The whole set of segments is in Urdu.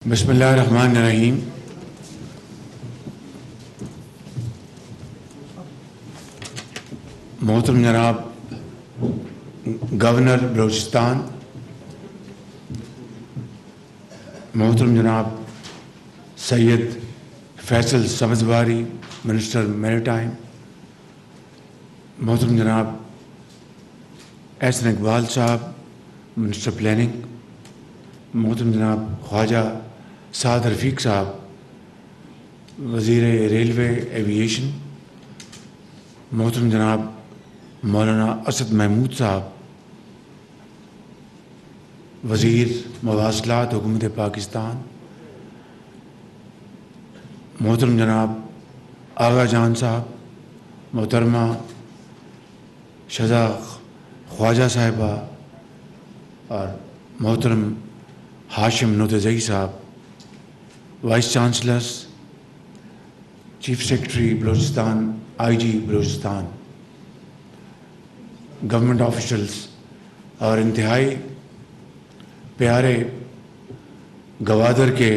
بسم اللہ الرحمن الرحیم۔ محترم جناب گورنر بلوچستان، محترم جناب سید فیصل سبزواری منسٹر میری ٹائم، محترم جناب احسن اقبال صاحب منسٹر پلاننگ، محترم جناب خواجہ سعد رفیق صاحب وزیر ریلوے ایوییشن، محترم جناب مولانا اسد محمود صاحب وزیر مواصلات حکومت پاکستان، محترم جناب آغا جان صاحب، محترمہ شذا خواجہ صاحبہ اور محترم ہاشم نوتزئی صاحب، vice chancellors, chief secretary Balochistan, I G Balochistan, government officials اور انتہائی پیارے گوادر کے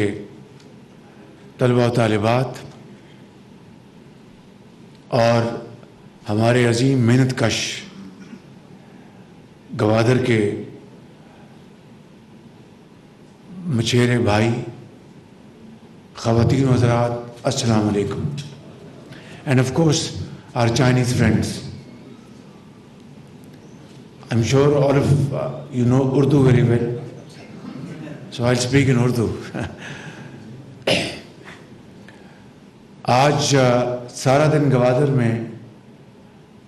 طلبہ و طالبات اور ہمارے عظیم محنت کش گوادر کے مچھیرے بھائی، خواتین و حضرات، السلام علیکم. And of course our Chinese friends. I'm sure all of you know Urdu very well, so I'll speak in Urdu. آج سارا دن گوادر میں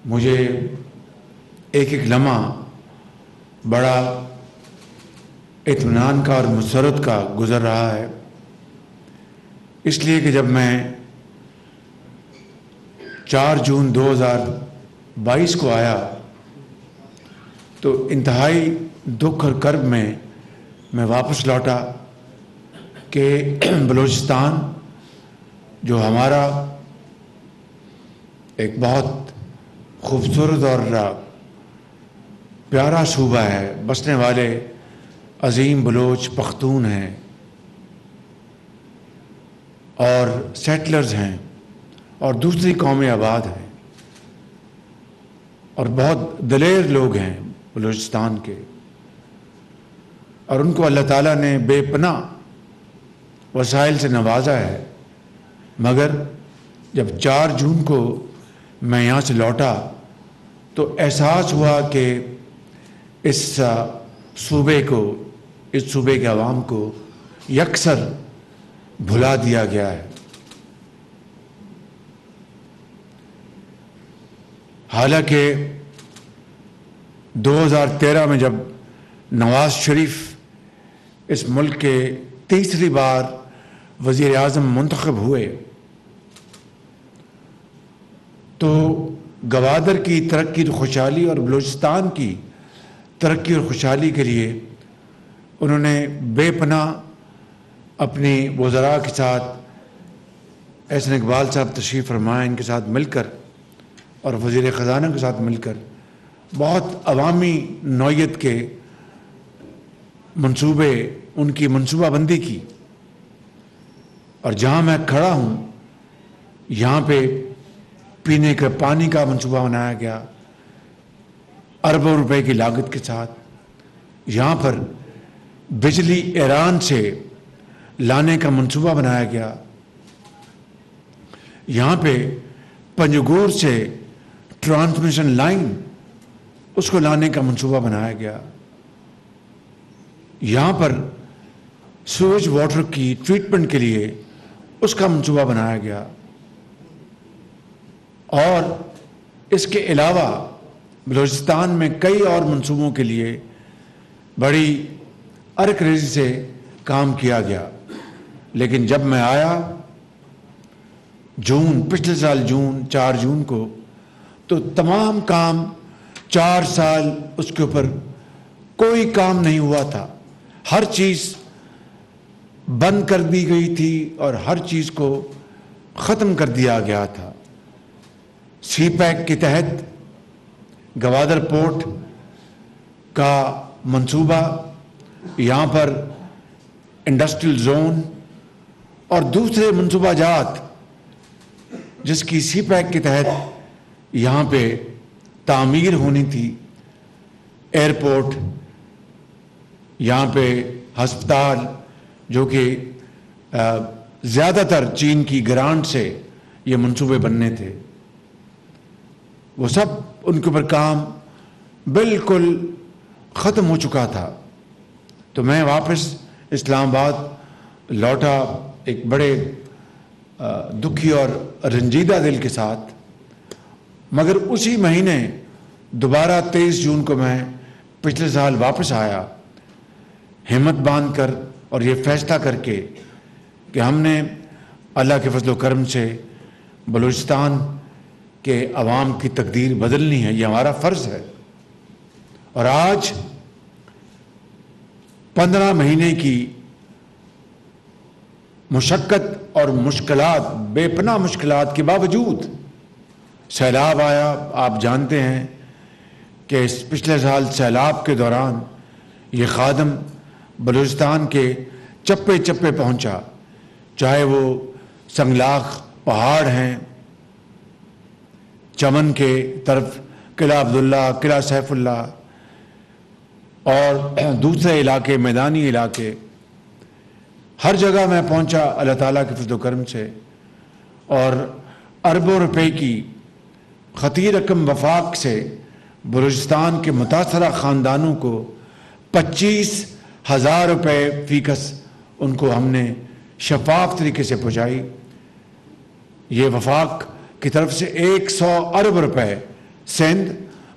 مجھے ایک ایک لمحہ بڑا اطمینان کا اور مسرت کا گزر رہا ہے، اس لیے کہ جب میں 4 جون 2022 کو آیا تو انتہائی دکھ اور کرب میں واپس لوٹا کہ بلوچستان جو ہمارا ایک بہت خوبصورت اور پیارا صوبہ ہے، بسنے والے عظیم بلوچ پختون ہیں اور سیٹلرز ہیں اور دوسری قومیں آباد ہیں اور بہت دلیر لوگ ہیں بلوچستان کے، اور ان کو اللہ تعالیٰ نے بے پناہ وسائل سے نوازا ہے، مگر جب 4 جون کو میں یہاں سے لوٹا تو احساس ہوا کہ اس صوبے کو، اس صوبے کے عوام کو یکسر بھلا دیا گیا ہے. حالانکہ 2013 میں جب نواز شریف اس ملک کے تیسری بار وزیر اعظم منتخب ہوئے تو گوادر کی ترقی اور خوشحالی اور بلوچستان کی ترقی اور خوشحالی کے لیے انہوں نے بے پناہ اپنی وزراء کے ساتھ، احسن اقبال صاحب تشریف فرمائے، ان کے ساتھ مل کر اور وزیر خزانہ کے ساتھ مل کر بہت عوامی نوعیت کے منصوبے، ان کی منصوبہ بندی کی، اور جہاں میں کھڑا ہوں یہاں پہ پینے کے پانی کا منصوبہ بنایا گیا اربوں روپے کی لاگت کے ساتھ. یہاں پر بجلی ایران سے لانے کا منصوبہ بنایا گیا. یہاں پہ پنجگور سے ٹرانسمیشن لائن اس کو لانے کا منصوبہ بنایا گیا. یہاں پر سویج واٹر کی ٹریٹمنٹ کے لیے اس کا منصوبہ بنایا گیا، اور اس کے علاوہ بلوچستان میں کئی اور منصوبوں کے لیے بڑی ارک ریزی سے کام کیا گیا. لیکن جب میں آیا پچھلے سال 4 جون کو تو تمام کام 4 سال اس کے اوپر کوئی کام نہیں ہوا تھا. ہر چیز بند کر دی گئی تھی اور ہر چیز کو ختم کر دیا گیا تھا. سی پیک کے تحت گوادر پورٹ کا منصوبہ، یہاں پر انڈسٹریل زون اور دوسرے منصوبہ جات جس کی سی پیک کے تحت یہاں پہ تعمیر ہونی تھی، ایئرپورٹ، یہاں پہ ہسپتال جو کہ زیادہ تر چین کی گرانٹ سے یہ منصوبے بننے تھے، وہ سب ان کے اوپر کام بالکل ختم ہو چکا تھا۔ تو میں واپس اسلام آباد لوٹا ایک بڑے دکھی اور رنجیدہ دل کے ساتھ، مگر اسی مہینے دوبارہ 23 جون کو میں پچھلے سال واپس آیا، ہمت باندھ کر اور یہ فیصلہ کر کے کہ ہم نے اللہ کے فضل و کرم سے بلوچستان کے عوام کی تقدیر بدلنی ہے، یہ ہمارا فرض ہے۔ اور آج 15 مہینے کی مشقت اور مشکلات، بے پناہ مشکلات کے باوجود سیلاب آیا۔ آپ جانتے ہیں کہ اس پچھلے سال سیلاب کے دوران یہ خادم بلوچستان کے چپے چپے پہنچا، چاہے وہ سنگلاخ پہاڑ ہیں، چمن کے طرف قلعہ عبداللہ، قلعہ سیف اللہ اور دوسرے علاقے، میدانی علاقے، ہر جگہ میں پہنچا اللہ تعالیٰ کے فضل و کرم سے، اور اربوں روپے کی خطیر رقم وفاق سے بلوچستان کے متاثرہ خاندانوں کو 25,000 روپے فیکس ان کو ہم نے شفاف طریقے سے پہنچائی۔ یہ وفاق کی طرف سے 100 ارب روپے سندھ،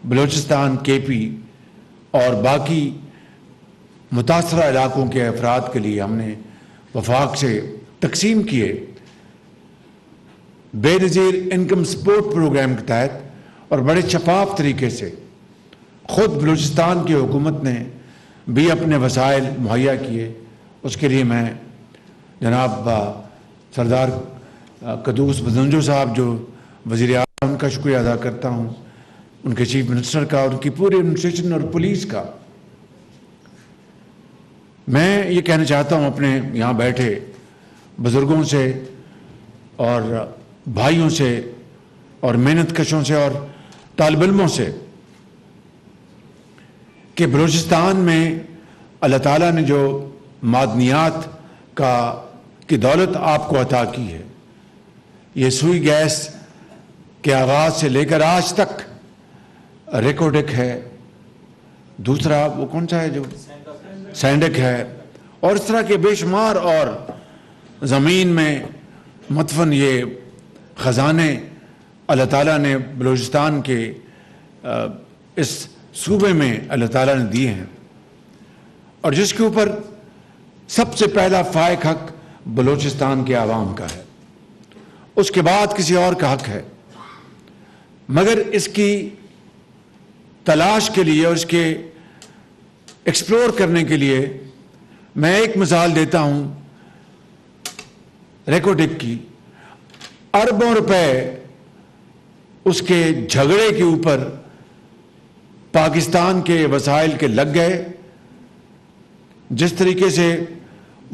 بلوچستان، کے پی اور باقی متاثرہ علاقوں کے افراد کے لیے ہم نے وفاق سے تقسیم کیے، بے نظیر انکم سپورٹ پروگرام کے تحت، اور بڑے شفاف طریقے سے خود بلوچستان کی حکومت نے بھی اپنے وسائل مہیا کیے۔ اس کے لیے میں جناب سردار قدوس بزنجو صاحب جو وزیر اعظم، ان کا شکریہ ادا کرتا ہوں، ان کے چیف منسٹر کا، اور ان کی پوری ایڈمنسٹریشن اور پولیس کا۔ میں یہ کہنا چاہتا ہوں اپنے یہاں بیٹھے بزرگوں سے اور بھائیوں سے اور محنت کشوں سے اور طالب علموں سے کہ بلوچستان میں اللہ تعالیٰ نے جو معدنیات کی دولت آپ کو عطا کی ہے، یہ سوئی گیس کے آغاز سے لے کر آج تک ریکوڈک ہے، دوسرا وہ کون سا ہے جو سینڈک ہے، اور اس طرح کے بے شمار اور زمین میں مدفن یہ خزانے اللہ تعالیٰ نے بلوچستان کے اس صوبے میں اللہ تعالیٰ نے دیے ہیں، اور جس کے اوپر سب سے پہلا فائق حق بلوچستان کے عوام کا ہے، اس کے بعد کسی اور کا حق ہے۔ مگر اس کی تلاش کے لیے اور اس کے ایکسپلور کرنے کے لیے میں ایک مثال دیتا ہوں ریکوڈک کی۔ اربوں روپے اس کے جھگڑے کے اوپر پاکستان کے وسائل کے لگ گئے، جس طریقے سے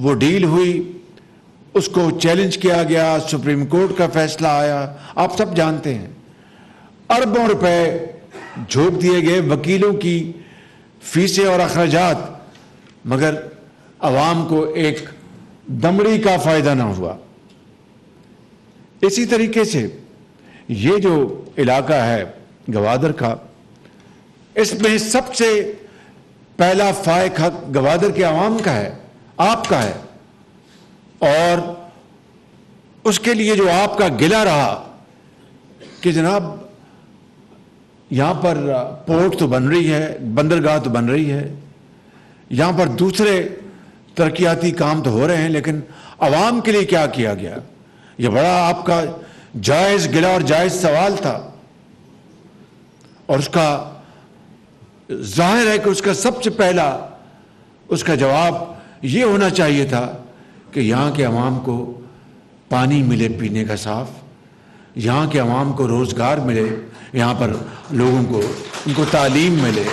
وہ ڈیل ہوئی اس کو چیلنج کیا گیا، سپریم کورٹ کا فیصلہ آیا، آپ سب جانتے ہیں۔ اربوں روپے جھونک دیے گئے، وکیلوں کی فیسیں اور اخراجات، مگر عوام کو ایک دمڑی کا فائدہ نہ ہوا۔ اسی طریقے سے یہ جو علاقہ ہے گوادر کا، اس میں سب سے پہلا فائق حق گوادر کے عوام کا ہے، آپ کا ہے، اور اس کے لیے جو آپ کا گلہ رہا کہ جناب یہاں پر پورٹ تو بن رہی ہے، بندرگاہ تو بن رہی ہے، یہاں پر دوسرے ترقیاتی کام تو ہو رہے ہیں، لیکن عوام کے لیے کیا کیا گیا؟ یہ بڑا آپ کا جائز گلہ اور جائز سوال تھا، اور اس کا ظاہر ہے کہ اس کا سب سے پہلا اس کا جواب یہ ہونا چاہیے تھا کہ یہاں کے عوام کو پانی ملے پینے کا صاف، یہاں کے عوام کو روزگار ملے، یہاں پر لوگوں کو ان کو تعلیم ملے،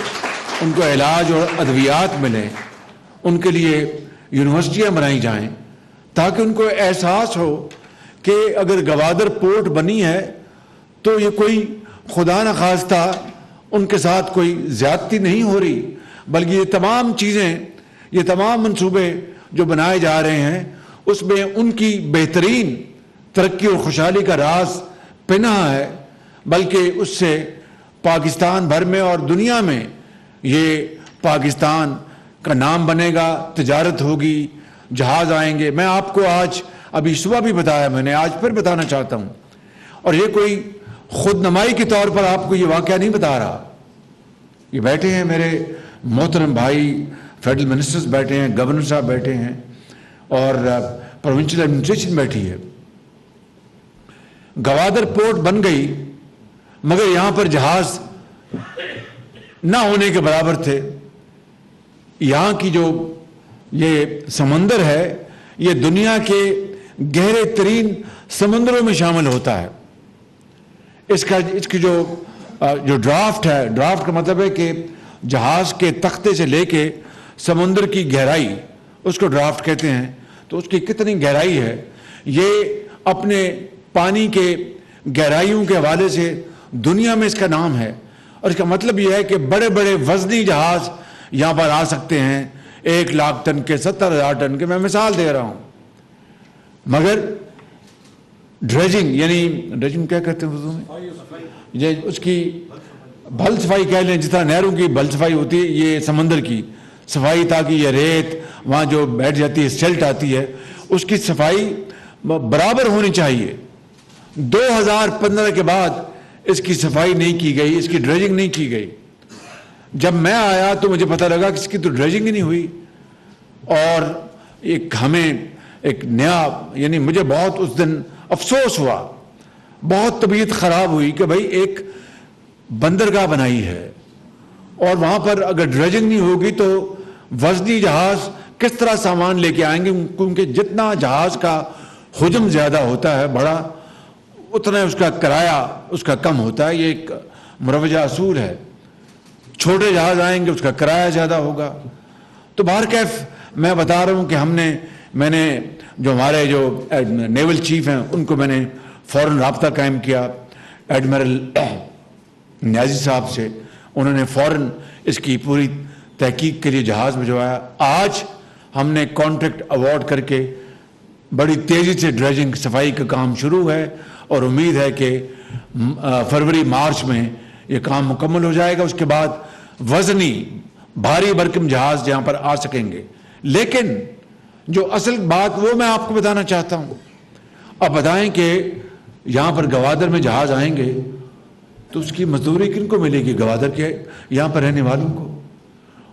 ان کو علاج اور ادویات ملیں، ان کے لیے یونیورسٹیاں بنائی جائیں تاکہ ان کو احساس ہو کہ اگر گوادر پورٹ بنی ہے تو یہ کوئی خدا نخواستہ ان کے ساتھ کوئی زیادتی نہیں ہو رہی، بلکہ یہ تمام چیزیں، یہ تمام منصوبے جو بنائے جا رہے ہیں اس میں ان کی بہترین ترقی اور خوشحالی کا راز پنہا ہے، بلکہ اس سے پاکستان بھر میں اور دنیا میں یہ پاکستان کا نام بنے گا، تجارت ہوگی، جہاز آئیں گے۔ میں آپ کو آج ابھی صبح بھی بتایا، میں نے آج پھر بتانا چاہتا ہوں، اور یہ کوئی خود نمائی کے طور پر آپ کو یہ واقعہ نہیں بتا رہا۔ یہ بیٹھے ہیں میرے محترم بھائی، فیڈرل منسٹرز بیٹھے ہیں، گورنر صاحب بیٹھے ہیں، اور پروونشل ایڈمنسٹریشن بیٹھی ہے۔ گوادر پورٹ بن گئی مگر یہاں پر جہاز نہ ہونے کے برابر تھے۔ یہاں کی جو یہ سمندر ہے یہ دنیا کے گہرے ترین سمندروں میں شامل ہوتا ہے۔ اس کی جو ڈرافٹ ہے، ڈرافٹ کا مطلب ہے کہ جہاز کے تختے سے لے کے سمندر کی گہرائی، اس کو ڈرافٹ کہتے ہیں۔ تو اس کی کتنی گہرائی ہے، یہ اپنے پانی کے گہرائیوں کے حوالے سے دنیا میں اس کا نام ہے، اور اس کا مطلب یہ ہے کہ بڑے بڑے وزنی جہاز یہاں پر آ سکتے ہیں، 1,00,000 ٹن کے، 70,000 ٹن کے، میں مثال دے رہا ہوں۔ مگر ڈریجنگ، یعنی ڈریجنگ کیا کہتے ہیں اردو میں، یہ اس کی بھل صفائی کہہ لیں، جس طرح نہروں کی بھل صفائی ہوتی ہے، یہ سمندر کی صفائی، تاکہ یہ ریت وہاں جو بیٹھ جاتی ہے، سیلٹ آتی ہے، اس کی صفائی برابر ہونی چاہیے۔ 2015 کے بعد اس کی صفائی نہیں کی گئی، اس کی ڈریجنگ نہیں کی گئی۔ جب میں آیا تو مجھے پتہ لگا کہ اس کی تو ڈریجنگ ہی نہیں ہوئی، اور ہمیں ایک نیا، یعنی مجھے بہت اس دن افسوس ہوا، بہت طبیعت خراب ہوئی کہ بھائی ایک بندرگاہ بنائی ہے اور وہاں پر اگر ڈریجنگ نہیں ہوگی تو وزنی جہاز کس طرح سامان لے کے آئیں گے، کیونکہ جتنا جہاز کا حجم زیادہ ہوتا ہے بڑا، اتنا اس کا کرایہ اس کا کم ہوتا ہے۔ یہ ایک مروجہ اصول ہے، چھوٹے جہاز آئیں گے اس کا کرایہ زیادہ ہوگا۔ تو بہرکیف میں بتا رہا ہوں کہ میں نے جو ہمارے جو نیول چیف ہیں ان کو میں نے فوراً رابطہ قائم کیا ایڈمرل نیازی صاحب سے، انہوں نے فوراً اس کی پوری تحقیق کے لیے جہاز بھجوایا۔ آج ہم نے کانٹریکٹ ایوارڈ کر کے بڑی تیزی سے ڈریجنگ صفائی کا کام شروع ہے، اور امید ہے کہ فروری مارچ میں یہ کام مکمل ہو جائے گا۔ اس کے بعد وزنی بھاری بھرکم جہاز یہاں پر آ سکیں گے۔ لیکن جو اصل بات وہ میں آپ کو بتانا چاہتا ہوں، اب بتائیں کہ یہاں پر گوادر میں جہاز آئیں گے تو اس کی مزدوری کن کو ملے گی؟ گوادر کے یہاں پر رہنے والوں کو۔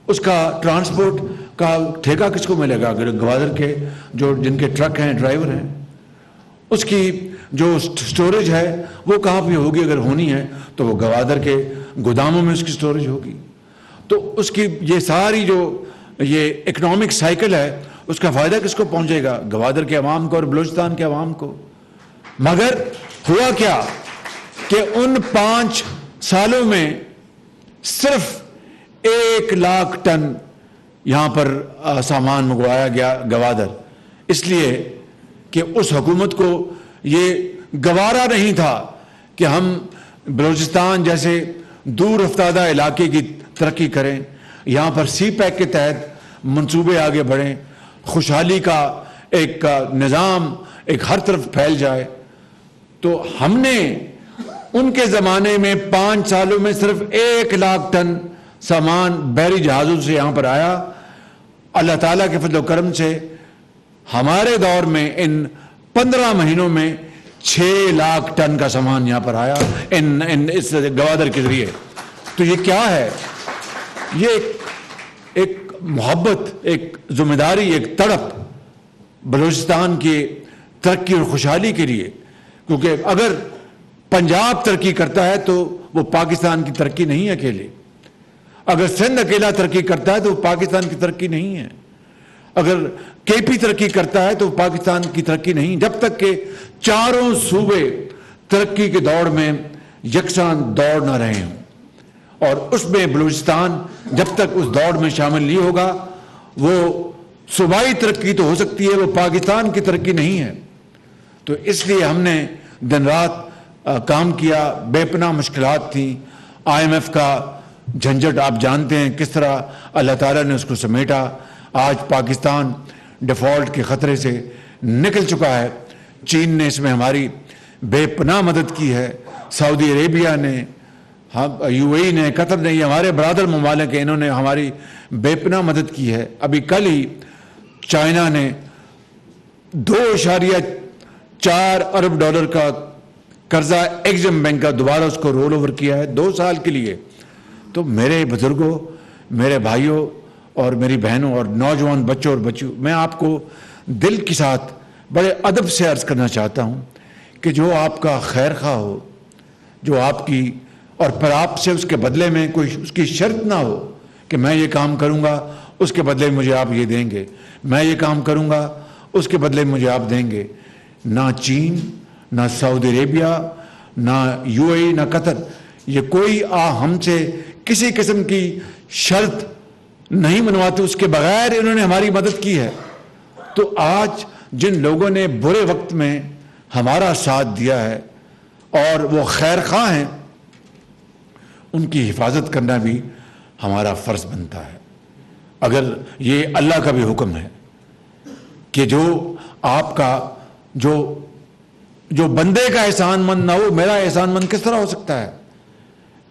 اس کا ٹرانسپورٹ کا ٹھیکہ کس کو ملے گا؟ اگر گوادر کے جن کے ٹرک ہیں، ڈرائیور ہیں، اس کی جو سٹوریج ہے وہ کہاں پہ ہوگی؟ اگر ہونی ہے تو وہ گوادر کے گوداموں میں اس کی سٹوریج ہوگی۔ تو اس کی یہ ساری جو یہ اکنامک سائیکل ہے اس کا فائدہ کس کو پہنچے گا؟ گوادر کے عوام کو اور بلوچستان کے عوام کو۔ مگر ہوا کیا کہ ان 5 سالوں میں صرف 1,00,000 ٹن یہاں پر سامان منگوایا گیا گوادر، اس لیے کہ اس حکومت کو یہ گوارا نہیں تھا کہ ہم بلوچستان جیسے دور افتادہ علاقے کی ترقی کریں، یہاں پر سی پیک کے تحت منصوبے آگے بڑھیں، خوشحالی کا ایک نظام ایک ہر طرف پھیل جائے۔ تو ہم نے ان کے زمانے میں 5 سالوں میں صرف 1,00,000 ٹن سامان بحری جہازوں سے یہاں پر آیا۔ اللہ تعالیٰ کے فضل و کرم سے ہمارے دور میں ان 15 مہینوں میں 6,00,000 ٹن کا سامان یہاں پر آیا اس گوادر کے ذریعے۔ تو یہ کیا ہے؟ یہ ایک محبت، ایک ذمہ داری، ایک تڑپ بلوچستان کی ترقی اور خوشحالی کے لیے، کیونکہ اگر پنجاب ترقی کرتا ہے تو وہ پاکستان کی ترقی نہیں ہے اکیلے، اگر سندھ اکیلا ترقی کرتا ہے تو وہ پاکستان کی ترقی نہیں ہے، اگر کے پی ترقی کرتا ہے تو پاکستان کی ترقی نہیں، جب تک کہ چاروں صوبے ترقی کے دوڑ میں یکساں دوڑ نہ رہے ہوں، اور اس میں بلوچستان جب تک اس دوڑ میں شامل نہیں ہوگا وہ صوبائی ترقی تو ہو سکتی ہے، وہ پاکستان کی ترقی نہیں ہے۔ تو اس لیے ہم نے دن رات کام کیا، بے پناہ مشکلات تھیں، IMF کا جھنجھٹ آپ جانتے ہیں کس طرح اللہ تعالیٰ نے اس کو سمیٹا۔ آج پاکستان ڈیفالٹ کے خطرے سے نکل چکا ہے۔ چین نے اس میں ہماری بے پناہ مدد کی ہے، سعودی عربیہ نے، UAE نے، قطر نے، یہ ہمارے برادر ممالک ہیں، انہوں نے ہماری بے پناہ مدد کی ہے۔ ابھی کل ہی چائنا نے $2.4 ارب کا قرضہ ایگزم بینک کا دوبارہ اس کو رول اوور کیا ہے 2 سال کے لیے۔ تو میرے بزرگوں، میرے بھائیوں اور میری بہنوں اور نوجوان بچوں اور بچیوں، میں آپ کو دل کے ساتھ بڑے ادب سے عرض کرنا چاہتا ہوں کہ جو آپ کا خیر خواہ ہو، جو آپ کی، اور پر آپ سے اس کے بدلے میں کوئی اس کی شرط نہ ہو کہ میں یہ کام کروں گا اس کے بدلے میں مجھے آپ یہ دیں گے، میں یہ کام کروں گا اس کے بدلے میں مجھے آپ دیں گے، نہ چین، نہ سعودی عربیہ، نہ UAE، نہ قطر، یہ کوئی ہم سے کسی قسم کی شرط نہیں منواتے، اس کے بغیر انہوں نے ہماری مدد کی ہے۔ تو آج جن لوگوں نے برے وقت میں ہمارا ساتھ دیا ہے اور وہ خیر خواہ ہیں، ان کی حفاظت کرنا بھی ہمارا فرض بنتا ہے۔ اگر یہ اللہ کا بھی حکم ہے کہ جو آپ کا جو بندے کا احسان مند نہ ہو، میرا احسان مند کس طرح ہو سکتا ہے؟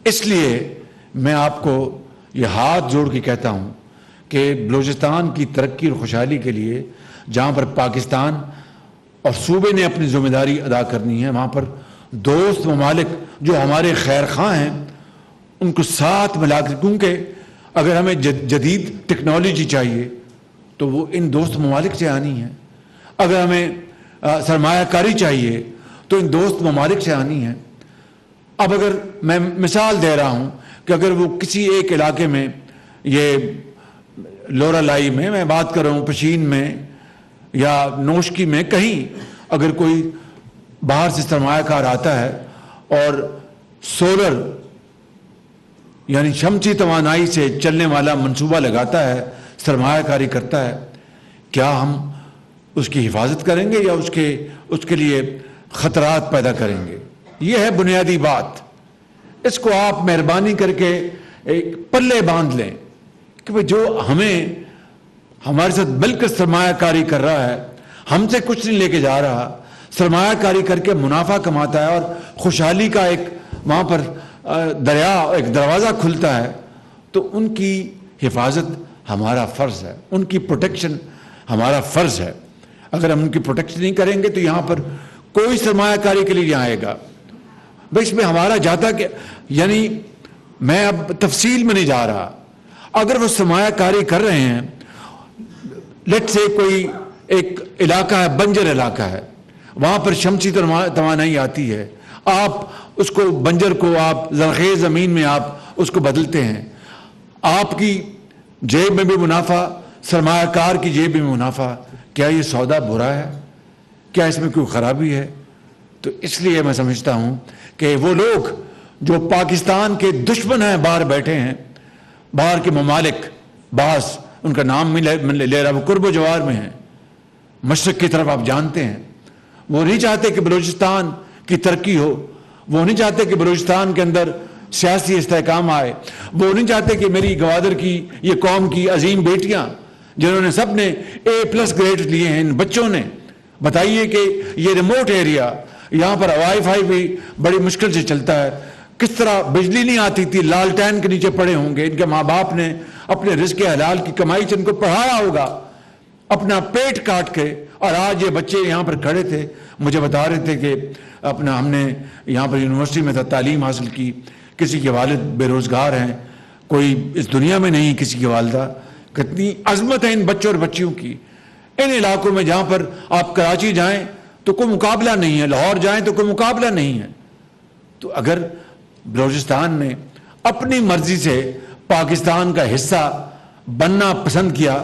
اس لیے میں آپ کو یہ ہاتھ جوڑ کے کہتا ہوں کہ بلوچستان کی ترقی اور خوشحالی کے لیے جہاں پر پاکستان اور صوبے نے اپنی ذمہ داری ادا کرنی ہے، وہاں پر دوست ممالک جو ہمارے خیر خواہ ہیں ان کو ساتھ ملا کر، کیونکہ اگر ہمیں جدید ٹیکنالوجی چاہیے تو وہ ان دوست ممالک سے آنی ہے، اگر ہمیں سرمایہ کاری چاہیے تو ان دوست ممالک سے آنی ہے۔ اب اگر میں مثال دے رہا ہوں کہ اگر وہ کسی ایک علاقے میں، یہ لورا لائی میں بات کر رہا ہوں، پشین میں یا نوشکی میں، کہیں اگر کوئی باہر سے سرمایہ کار آتا ہے اور سولر یعنی شمسی توانائی سے چلنے والا منصوبہ لگاتا ہے، سرمایہ کاری کرتا ہے، کیا ہم اس کی حفاظت کریں گے یا اس کے لیے خطرات پیدا کریں گے؟ یہ ہے بنیادی بات۔ اس کو آپ مہربانی کر کے ایک پلے باندھ لیں کہ جو ہمارے ساتھ مل کر سرمایہ کاری کر رہا ہے، ہم سے کچھ نہیں لے کے جا رہا، سرمایہ کاری کر کے منافع کماتا ہے اور خوشحالی کا ایک وہاں پر ایک دروازہ کھلتا ہے، تو ان کی حفاظت ہمارا فرض ہے، ان کی پروٹیکشن ہمارا فرض ہے۔ اگر ہم ان کی پروٹیکشن نہیں کریں گے تو یہاں پر کوئی سرمایہ کاری کے لیے نہیں آئے گا۔ اس میں ہمارا جاتا کہ یعنی میں اب تفصیل میں نہیں جا رہا، اگر وہ سرمایہ کاری کر رہے ہیں، لیٹ سے کوئی ایک علاقہ ہے، بنجر علاقہ ہے، وہاں پر شمسی توانائی آتی ہے، آپ اس کو بنجر کو آپ زرخیز زمین میں آپ اس کو بدلتے ہیں، آپ کی جیب میں بھی منافع، سرمایہ کار کی جیب میں منافع، کیا یہ سودا برا ہے؟ کیا اس میں کوئی خرابی ہے؟ تو اس لیے میں سمجھتا ہوں کہ وہ لوگ جو پاکستان کے دشمن ہیں، باہر بیٹھے ہیں، باہر کے ممالک، بعض ان کا نام میں لے رہا، وہ قرب و جوار میں ہیں، مشرق کی طرف آپ جانتے ہیں، وہ نہیں چاہتے کہ بلوچستان کی ترقی ہو، وہ نہیں چاہتے کہ بلوچستان کے اندر سیاسی استحکام آئے، وہ نہیں چاہتے کہ میری گوادر کی، یہ قوم کی عظیم بیٹیاں جنہوں نے سب نے A+ گریڈ لیے ہیں، ان بچوں نے، بتائیے کہ یہ ریموٹ ایریا، یہاں پر وائی فائی بھی بڑی مشکل سے چلتا ہے، کس طرح بجلی نہیں آتی تھی، لالٹین کے نیچے پڑے ہوں گے، ان کے ماں باپ نے اپنے رزق حلال کی کمائی سے ان کو پڑھایا ہوگا اپنا پیٹ کاٹ کے، اور آج یہ بچے یہاں پر کھڑے تھے، مجھے بتا رہے تھے کہ ہم نے یہاں پر یونیورسٹی میں تعلیم حاصل کی، کسی کے والد بے روزگار ہیں، کوئی اس دنیا میں نہیں، کسی کی والدہ، کتنی عظمت ہے ان بچوں اور بچیوں کی، ان علاقوں میں جہاں پر آپ کراچی جائیں تو کوئی مقابلہ نہیں ہے، لاہور جائیں تو کوئی مقابلہ نہیں ہے۔ تو اگر بلوچستان نے اپنی مرضی سے پاکستان کا حصہ بننا پسند کیا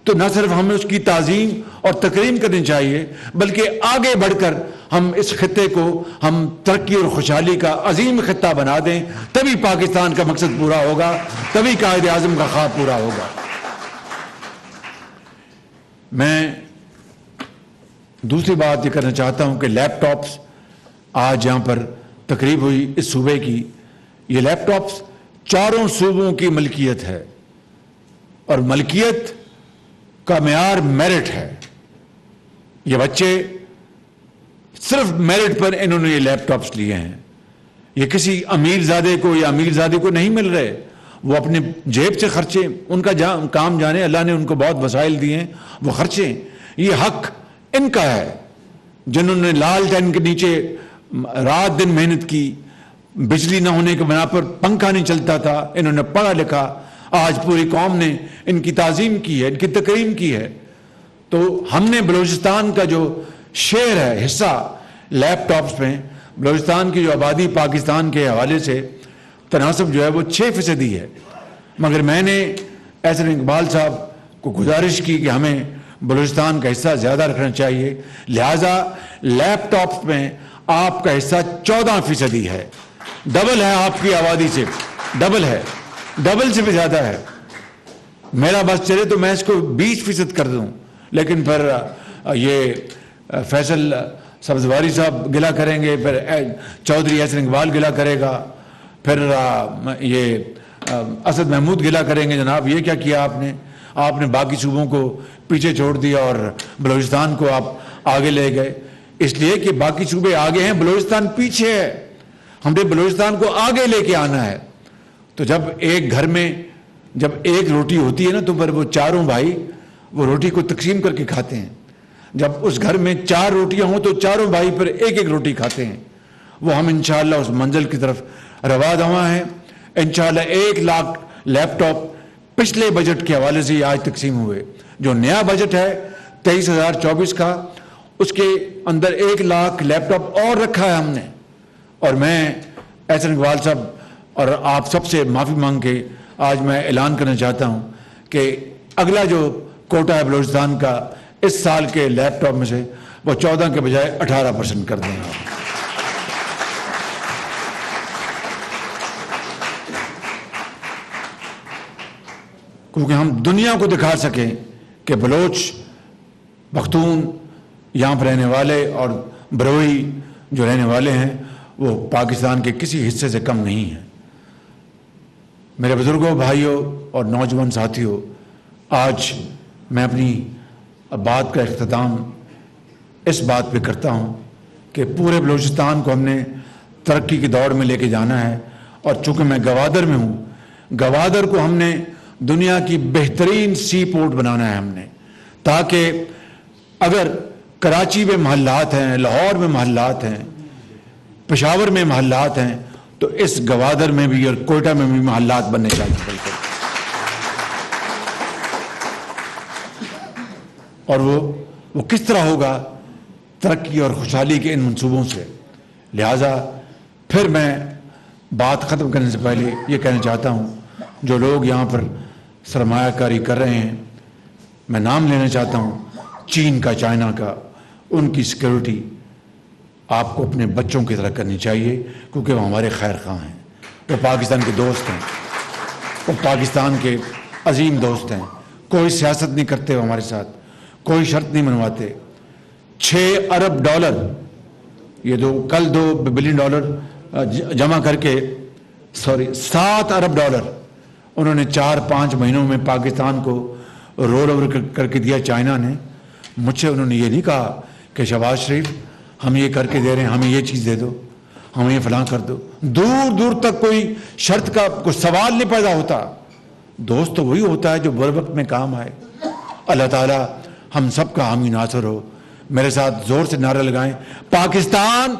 تو نہ صرف ہمیں اس کی تعظیم اور تکریم کرنی چاہیے، بلکہ آگے بڑھ کر ہم اس خطے کو ہم ترقی اور خوشحالی کا عظیم خطہ بنا دیں، تبھی پاکستان کا مقصد پورا ہوگا، تبھی قائد اعظم کا خواب پورا ہوگا۔ میں دوسری بات یہ کرنا چاہتا ہوں کہ لیپ ٹاپس آج یہاں پر تقریب ہوئی اس صوبے کی، یہ لیپ ٹاپس چاروں صوبوں کی ملکیت ہے، اور ملکیت کا معیار میرٹ ہے۔ یہ بچے صرف میرٹ پر انہوں نے یہ لیپ ٹاپس لیے ہیں، یہ کسی امیر زادے کو یا امیر زادے کو نہیں مل رہے، وہ اپنے جیب سے خرچے، ان کا کام جانے، اللہ نے ان کو بہت وسائل دیے ہیں، وہ خرچیں، یہ حق ان کا ہے جنہوں نے لالٹین کے نیچے رات دن محنت کی، بجلی نہ ہونے کے بنا پر پنکھا نہیں چلتا تھا، انہوں نے پڑھا لکھا، آج پوری قوم نے ان کی تعظیم کی ہے، ان کی تکریم کی ہے۔ تو ہم نے بلوچستان کا جو شیئر ہے، حصہ لیپ ٹاپس میں، بلوچستان کی جو آبادی پاکستان کے حوالے سے تناسب جو ہے وہ 6% ہے، مگر میں نے احسن اقبال صاحب کو گزارش کی کہ ہمیں بلوچستان کا حصہ زیادہ رکھنا چاہیے، لہٰذا لیپ ٹاپس میں آپ کا حصہ 14% ہے، ڈبل ہے آپ کی آبادی سے، ڈبل ہے، ڈبل سے بھی زیادہ ہے۔ میرا بس چلے تو میں اس کو 20% کر دوں، لیکن پھر یہ فیصل سبزواری صاحب گلا کریں گے، پھر چودھری احسن اقبال گلا کرے گا، پھر یہ اسد محمود گلا کریں گے، جناب یہ کیا کیا آپ نے باقی صوبوں کو پیچھے چھوڑ دیا اور بلوچستان کو آپ آگے لے گئے۔ اس لیے کہ باقی صوبے آگے ہیں، بلوچستان پیچھے ہے، ہم نے بلوچستان کو آگے لے کے آنا ہے۔ تو جب ایک گھر میں جب ایک روٹی ہوتی ہے نا، تو پھر وہ چاروں بھائی وہ روٹی کو تقسیم کر کے کھاتے ہیں۔ جب اس گھر میں 4 روٹیاں ہوں تو چاروں بھائی پھر ایک روٹی کھاتے ہیں۔ وہ ہم انشاءاللہ اس منزل کی طرف روا دواں ہیں۔ انشاءاللہ 1 لاکھ لیپ ٹاپ پچھلے بجٹ کے حوالے سے آج تقسیم ہوئے۔ جو نیا بجٹ ہے 23,024 کا، اس کے اندر 1 لاکھ لیپ ٹاپ اور رکھا ہے ہم نے۔ اور میں احسن اقبال صاحب اور آپ سب سے معافی مانگ کے آج میں اعلان کرنا چاہتا ہوں کہ اگلا جو کوٹا ہے بلوچستان کا اس سال کے لیپ ٹاپ میں سے وہ 14 کے بجائے 18% کر دیں گا۔ کیونکہ ہم دنیا کو دکھا سکیں کہ بلوچ، پختون یہاں پر رہنے والے اور بروئی جو رہنے والے ہیں وہ پاکستان کے کسی حصے سے کم نہیں ہیں۔ میرے بزرگوں، بھائیوں اور نوجوان ساتھیوں، آج میں اپنی بات کا اختتام اس بات پہ کرتا ہوں کہ پورے بلوچستان کو ہم نے ترقی کی دوڑ میں لے کے جانا ہے، اور چونکہ میں گوادر میں ہوں، گوادر کو ہم نے دنیا کی بہترین سی پورٹ بنانا ہے ہم نے، تاکہ اگر کراچی میں محلات ہیں، لاہور میں محلات ہیں، پشاور میں محلات ہیں، تو اس گوادر میں بھی اور کوئٹہ میں بھی محلات بننے چاہیے بالکل۔ اور وہ کس طرح ہوگا؟ ترقی اور خوشحالی کے ان منصوبوں سے۔ لہٰذا پھر میں بات ختم کرنے سے پہلے یہ کہنا چاہتا ہوں، جو لوگ یہاں پر سرمایہ کاری کر رہے ہیں، میں نام لینا چاہتا ہوں، چین کا، چائنا کا، ان کی سیکیورٹی آپ کو اپنے بچوں کی طرح کرنی چاہیے، کیونکہ وہ ہمارے خیر خواہ ہیں، وہ پاکستان کے دوست ہیں، وہ پاکستان کے عظیم دوست ہیں، کوئی سیاست نہیں کرتے وہ ہمارے ساتھ، کوئی شرط نہیں منواتے۔ 6 ارب ڈالر، یہ کل $2 بلین جمع کر کے 7 ارب ڈالر انہوں نے 4-5 مہینوں میں پاکستان کو رول اوور کر کے دیا چائنا نے۔ مجھ سے انہوں نے یہ نہیں کہا کہ شہباز شریف ہم یہ کر کے دے رہے ہیں، ہمیں یہ چیز دے دو، ہمیں یہ فلاں کر دو۔ دور دور تک کوئی شرط کا کوئی سوال نہیں پیدا ہوتا۔ دوست تو وہی ہوتا ہے جو بر وقت میں کام آئے۔ اللہ تعالیٰ ہم سب کا حامی ناصر ہو۔ میرے ساتھ زور سے نعرہ لگائیں، پاکستان